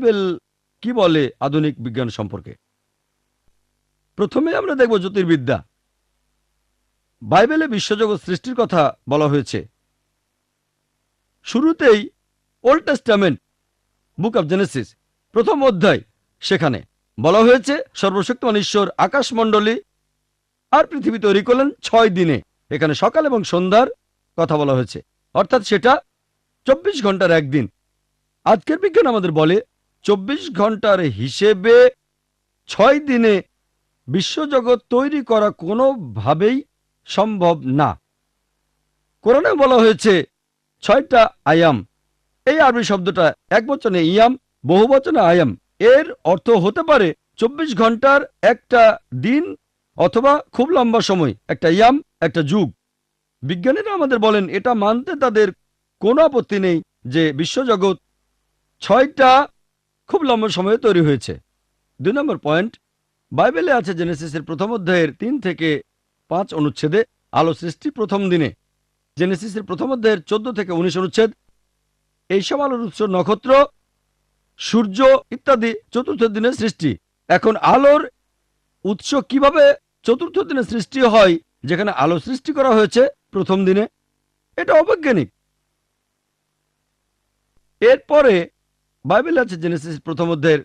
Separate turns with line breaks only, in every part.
Bible কি বলে আধুনিক বিজ্ঞান সম্পর্কে? প্রথমে আমরা দেখব জ্যোতির্বিদ্যা। বাইবেলে বিশ্বজগৎ সৃষ্টির কথা বলা হয়েছে। শুরুতেই old testament book of Genesis প্রথম অধ্যায়, সেখানে বলা হয়েছে সর্বশক্তিমান ঈশ্বর আকাশমণ্ডলী আর পৃথিবী তৈরি করলেন 6 দিনে। এখানে সকাল এবং সন্ধ্যার কথা বলা হয়েছে, অর্থাৎ সেটা 24 ঘন্টার একদিন। আজকের বিজ্ঞান আমাদের বলে 24 ঘন্টার হিসেবে 6 দিনে বিশ্বজগৎ তৈরি করা কোনোভাবেই সম্ভব না। কোরআনে বলা হয়েছে 6টা আয়াম। এই আরবি শব্দটা একবচনে ইয়াম, বহুবচনে আয়াম। এর অর্থ হতে পারে 24 ঘন্টার একটা দিন অথবা খুব লম্বা সময়, একটা ইয়াম, একটা যুগ। বিজ্ঞানীরা আমাদের বলেন এটা মানতে তাদের কোনো আপত্তি নেই যে বিশ্বজগৎ 6টা খুব লম্বা সময়ে তৈরি হয়েছে। 2 নম্বর পয়েন্ট, বাইবেলে আছে জেনেসিসের প্রথম অধ্যায়ের 3 থেকে 5 অনুচ্ছেদে আলো সৃষ্টি প্রথম দিনে। জেনেসিসের প্রথম অধ্যায়ের 14 থেকে 19 অনুচ্ছেদ এইসব আলোর উৎস নক্ষত্র, সূর্য ইত্যাদি চতুর্থ দিনের সৃষ্টি। এখন আলোর উৎস কিভাবে চতুর্থ দিনে সৃষ্টি হয় যেখানে আলো সৃষ্টি করা হয়েছে প্রথম দিনে? এটা অবৈজ্ঞানিক। এরপরে বাইবেল আছে জেনেসিস প্রথম অধ্যায়ের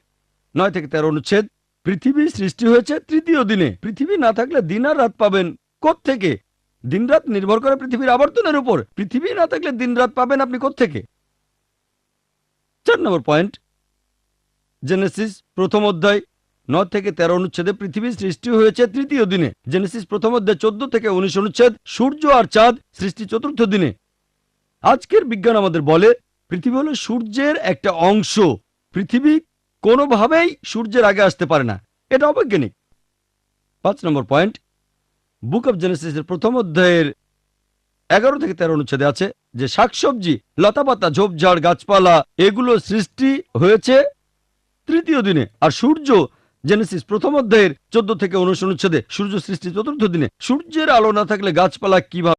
9 থেকে 13 অনুচ্ছেদ পৃথিবী সৃষ্টি হয়েছে তৃতীয় দিনে। পৃথিবী না থাকলে দিন আর রাত পাবেন কোত্থেকে? দিনরাত নির্ভর করে পৃথিবীর আবর্তনের উপর। পৃথিবী না থাকলে দিনরাত পাবেন আপনি কোত্থেকে? 4 নম্বর পয়েন্ট, জেনেসিস প্রথম অধ্যায় 9 থেকে 13 অনুচ্ছেদে পৃথিবী সৃষ্টি হয়েছে তৃতীয় দিনে। জেনেসিস প্রথম অধ্যায় 14 থেকে 19 অনুচ্ছেদ সূর্য আর চাঁদ সৃষ্টি চতুর্থ দিনে। আজকের বিজ্ঞান আমাদের বলে পৃথিবী হলো সূর্যের একটা অংশ। পৃথিবী কোনোভাবেই সূর্যের আগে আসতে পারে না, এটা অবৈজ্ঞানিক। 5 নম্বর পয়েন্ট, বুক অব জেনেসিসের প্রথম অধ্যায়ের 11 থেকে 13 অনুচ্ছেদে আছে যে শাকসবজি, লতাপাতা, ঝোপঝাড়, গাছপালা এগুলো সৃষ্টি হয়েছে তৃতীয় দিনে। আর সূর্য, জেনেসিস প্রথম অধ্যায়ের 14 থেকে 19 অনুচ্ছেদে সূর্য সৃষ্টি চতুর্থ দিনে। সূর্যের আলো না থাকলে গাছপালা কিভাবে